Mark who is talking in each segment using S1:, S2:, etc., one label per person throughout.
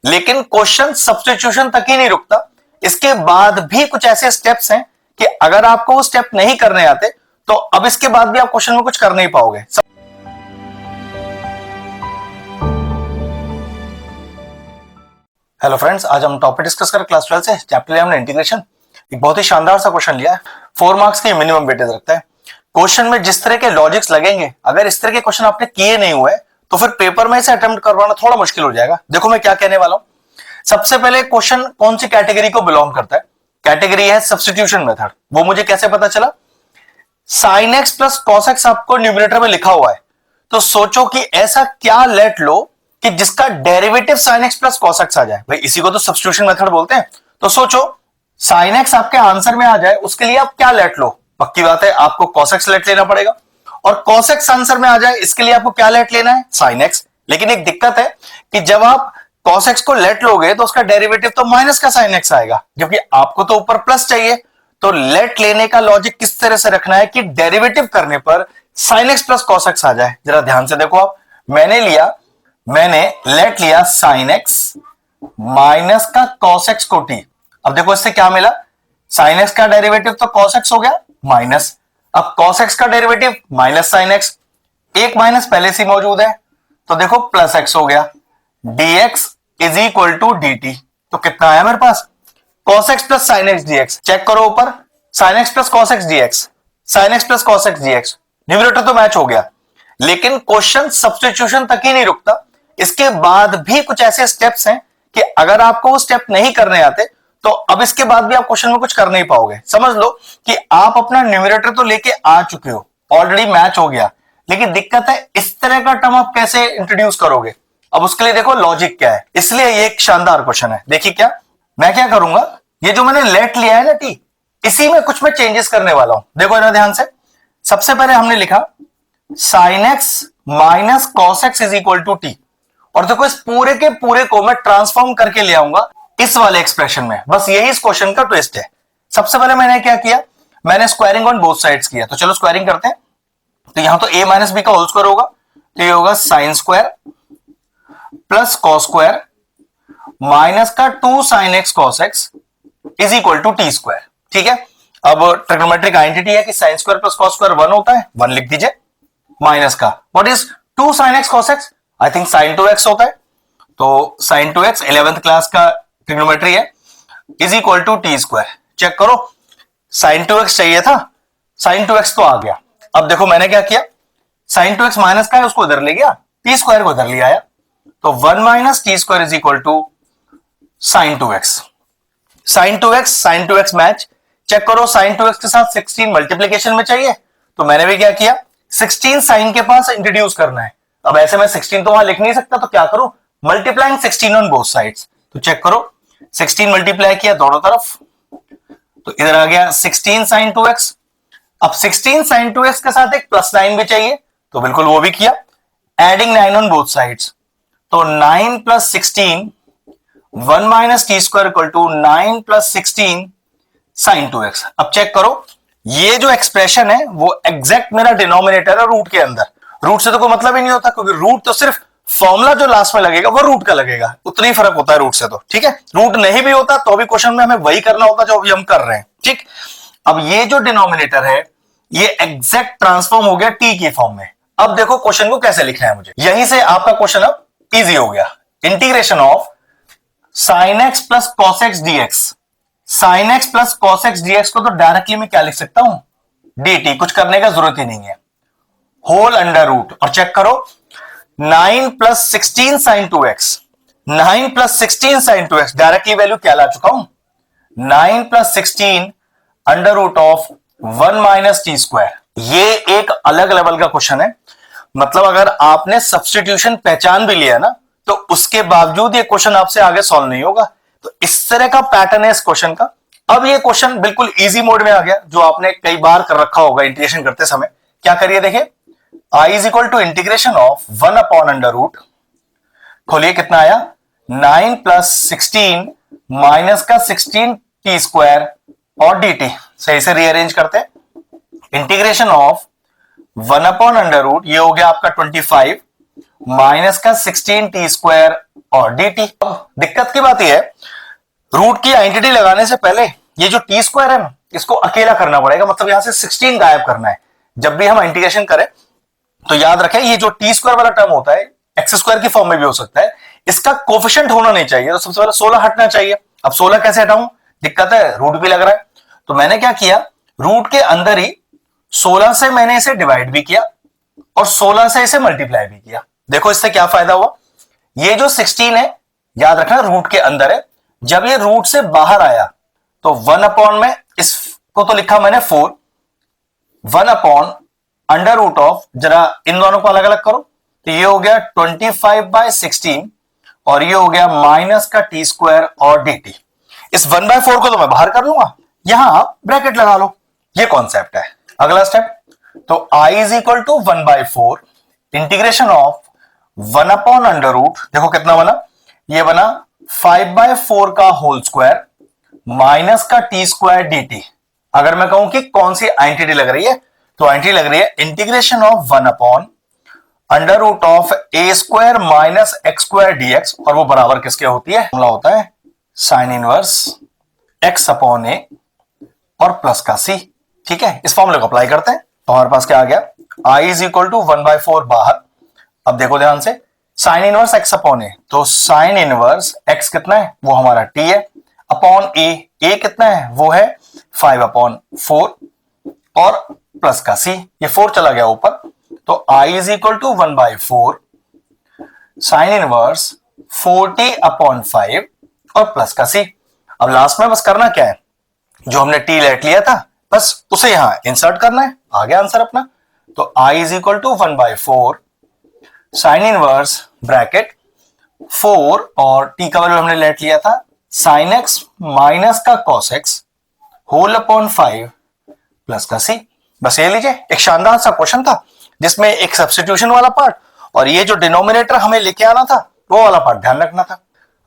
S1: लेकिन question substitution तक ही नहीं रुकता, इसके बाद भी कुछ ऐसे स्टेप्स हैं कि अगर आपको वो स्टेप नहीं करने आते तो अब इसके बाद भी आप क्वेश्चन में कुछ कर नहीं पाओगे। हेलो फ्रेंड्स, आज हम टॉपिक डिस्कस करें क्लास 12 से चैप्टर 11 इंटीग्रेशन। एक बहुत ही शानदार सा क्वेश्चन लिया है, 4 मार्क्स के मिनिमम वेटेज रखता है। क्वेश्चन में जिस तरह के लॉजिक्स लगेंगे, अगर इस तरह के क्वेश्चन आपने किए नहीं हुए तो फिर पेपर में इसे अटेम्प्ट करवाना थोड़ा मुश्किल हो जाएगा। देखो मैं क्या कहने वाला हूं। सबसे पहले क्वेश्चन कौन सी कैटेगरी को बिलोंग करता है? कैटेगरी है सब्स्टिट्यूशन मेथड। वो मुझे कैसे पता चला? sin x plus cos x आपको न्यूमरेटर में लिखा हुआ है, तो सोचो कि ऐसा क्या लेट लो कि जिसका derivative sin x plus cos x आ जाए। भाई इसी को तो सब्स्टिट्यूशन मेथड बोलते हैं। तो सोचो sin x आपके आंसर में आ जाए, उसके लिए आप क्या लेट लो? पक्की बात है आपको cos x लेट लेना पड़ेगा, और cos x आंसर में आ जाए इसके लिए आपको क्या लेट लेना है? sin x। लेकिन एक दिक्कत है कि जब आप cos x को लेट लोगे तो उसका डेरिवेटिव तो माइनस का sin x आएगा, जबकि आपको तो ऊपर प्लस चाहिए। तो लेट लेने का लॉजिक किस तरह से रखना है कि डेरिवेटिव करने पर sin x plus cos x आ जाए। जरा ध्यान से देखो आप, मैंने लेट लिया sin x माइनस का cos x को t। अब देखो इससे क्या मिला? sin x का डेरिवेटिव तो cos x हो गया माइनस, अब cos x का डेरिवेटिव माइनस sin x, एक माइनस पहले से मौजूद है तो देखो प्लस x हो गया, dx is equal to dt। तो कितना आया मेरे पास? cos x plus sin x dx। Check करो ऊपर, sin x plus cos x dx, sin x plus cos x dx। Numerator तो मैच हो गया, लेकिन क्वेश्चन सब्स्टिट्यूशन तक ही नहीं रुकता, इसके बाद भी कुछ ऐसे स्टेप्स हैं कि अगर आपको वो स्टेप नहीं करने आते तो अब इसके बाद भी आप क्वेश्चन में कुछ कर नहीं पाओगे। समझ लो कि आप अपना न्यूमरेटर तो लेके आ चुके हो, ऑलरेडी मैच हो गया, लेकिन दिक्कत है इस तरह का टर्म आप कैसे इंट्रोड्यूस करोगे। अब उसके लिए देखो लॉजिक क्या है, इसलिए ये एक शानदार क्वेश्चन है। देखिए क्या मैं क्या करूंगा, ये जो मैंने लेट लिया है ना टी, इसी में कुछ मैं चेंजेस करने वाला हूं। देखो ना ध्यान से, सबसे पहले हमने लिखा sin x minus cos x is equal to T, और देखो इस पूरे के पूरे को मैं ट्रांसफॉर्म करके ले आऊंगा इस वाले एक्सप्रेशन में। बस यही इस क्वेश्चन का ट्विस्ट है। सबसे पहले मैंने क्या किया, मैंने स्क्वायरिंग ऑन बोथ साइड्स किया। तो चलो स्क्वायरिंग करते हैं। तो यहां तो a माइनस बी का होल स्क्वायर होगा, तो ये होगा sine square plus cos square minus का 2 sin x cos x is equal to T square. ठीक है, अब ट्रिग्नोमेट्रिक आइडेंटिटी है कि sine square plus cos square 1 होता है, 1 लिख दीजिए, माइनस का what is 2 sin x cos x, I think sin 2x होता है, तो sin 2x 11th क्लास का ट्रिग्नोमेट्री है, is equal to T square. Check करो, sin 2x चाहिए था, sin 2x तो आ गया। अब देखो मैंने क्या किया, sin 2x माइनस का है उसको इधर ले गया, टी स्क्वायर को इधर ले आया, तो 1 minus T square is equal to sin 2x। sin 2x match. Check करो, sin 2x के साथ 16 मल्टीप्लीकेशन में चाहिए, तो मैंने भी क्या किया, 16 sin के पास इंट्रोड्यूस करना है। अब ऐसे में 16 तो वहां लिख नहीं सकता, तो क्या करूं, मल्टीप्लाइंग 16 ऑन बोथ साइड्स। तो चेक करो, 16 मल्टीप्लाई किया दोनों तरफ, तो इधर आ गया 16 sin 2x। अब 16 sin 2x के साथ एक प्लस 9 भी चाहिए, तो बिल्कुल वो भी किया, एडिंग 9 ऑन बोथ साइड्स, तो 9 plus 16 1 minus T square equal to 9 plus 16 sin 2x। अब चेक करो, ये जो एक्सप्रेशन है वो एग्जैक्ट मेरा डिनोमिनेटर है रूट के अंदर। रूट से तो कोई मतलब ही नहीं होता, क्योंकि रूट तो सिर्फ फॉर्मूला जो लास्ट में लगेगा वो रूट का लगेगा, उतना ही फर्क होता है रूट से। तो ठीक है, रूट नहीं भी होता तो भी क्वेश्चन में हमें वही करना होता जो अभी हम कर रहे हैं। ठीक, अब ये जो डिनोमिनेटर है ये एग्जैक्ट ट्रांसफॉर्म हो गया टी की फॉर्म में। अब देखो क्वेश्चन को कैसे लिखना है मुझे, यहीं से आपका क्वेश्चन अब इजी हो गया। Integration of sin x plus cos x dx। sin x plus cos x dx को तो डायरेक्टली मैं क्या लिख सकता हूं, dt, कुछ करने का जरूरत ही नहीं है, होल अंडर रूट। और चेक करो, 9 plus 16 sin 2x, 9 plus 16 sin 2x, directly value क्या ला चुका हूं, 9 plus 16 under root of 1 minus T square. ये एक अलग लेवल का क्वेश्चन है। मतलब अगर आपने सब्स्टिट्यूशन पहचान भी लिया ना, तो उसके बावजूद ये क्वेश्चन आपसे आगे सॉल्व नहीं होगा। तो इस तरह का पैटर्न है इस क्वेश्चन का। अब ये क्वेश्चन बिल्कुल इजी मोड में आ गया, जो आपने कई बार कर रखा होगा इंटीग्रेशन करते समय। क्या करिए, देखिए, i is equal to integration of 1 upon under root, खोलिए कितना आया, 9 प्लस 16 माइनस का 16 टी स्क्वायर और dt। सही से रीअरेंज करते हैं, integration of 1 upon under root, ये हो गया आपका 25 माइनस का 16t² और dt। दिक्कत की बात यह है, रूट की आइडेंटिटी लगाने से पहले ये जो t² है ना, इसको अकेला करना पड़ेगा, मतलब यहां से 16 गायब करना है। जब भी हम इंटीग्रेशन करें तो याद रखें, ये जो t² वाला टर्म होता है x² की फॉर्म में भी हो सकता है, इसका कोफिशिएंट होना नहीं चाहिए। तो सबसे पहले 16 हटना चाहिए। अब 16 कैसे हटाऊं, दिक्कत है, रूट भी लग रहा है। तो मैंने क्या किया, रूट के अंदर ही 16 से मैंने इसे डिवाइड भी किया और 16 से इसे मल्टीप्लाई भी किया। देखो इससे क्या फायदा हुआ, ये जो 16 है याद रखना रूट के अंदर है, जब ये रूट से बाहर आया तो 1 में इसको तो लिखा मैंने 4, 1 √ जरा इन दोनों को अलग अलग करो, तो ये हो गया 25/16 और ये हो गया माइनस का t² और dt। इस 1/4 को तो मैं बाहर कर लूंगा, यहां आप ब्रैकेट लगा लो, ये कॉन्सेप्ट है। अगला स्टेप, तो I = 1/4 इंटीग्रेशन ऑफ 1 देखो कितना बना, ये बना 5/4 का होल स्क्वायर माइनस का t² dt। अगर मैं कहूं कि कौन सी आइडेंटिटी लग रही है, तो आइडेंटिटी लग रही है integration of 1/√(a² minus x² dx, और वो बराबर किसके होती है, फॉर्मूला होता है साइन इनवर्स x/a और प्लस का c। ठीक है, इस फॉर्मूले को अप्लाई करते हैं तो हमारे पास क्या आ गया, I = 1/4 बाहर। अब देखो ध्यान से, साइन इनवर्स x/a, तो साइन इनवर्स x कितना है, वो हमारा t है, अपॉन a कितना है, वो है 5/4 और प्लस का c, ये 4 चला गया ऊपर, तो I = 1/4 साइन इनवर्स 40/5 और प्लस का c। अब लास्ट में बस करना क्या है, जो हमने t लेट लिया था बस उसे यहां इंसर्ट करना है, आ गया आंसर अपना। तो I = 1/4 साइन इनवर्स ब्रैकेट 4 और t का वैल्यू हमने लेट लिया था साइन x माइनस का cos x whole upon 5 plus का c। बस ये लीजिए, एक शानदार सा क्वेश्चन था जिसमें एक सब्स्टिट्यूशन वाला पार्ट और ये जो डिनोमिनेटर हमें लेके आना था वो वाला पार्ट ध्यान रखना था।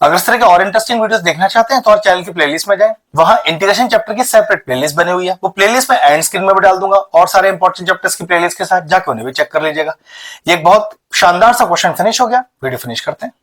S1: अगर इस तरह के और इंटरेस्टिंग वीडियोस देखना चाहते हैं तो और चैनल की प्लेलिस्ट में जाएं, वहां इंटीग्रेशन चैप्टर की सेपरेट प्लेलिस्ट बनी हुई है, वो प्लेलिस्ट में एंड स्क्रीन में भी डाल दूंगा और सारे इंपॉर्टेंट चैप्टर्स की प्लेलिस्ट के साथ जाकर उन्हें भी चेक कर लीजिएगा। ये एक बहुत शानदार सा क्वेश्चन फिनिश हो गया, वीडियो फिनिश करते हैं।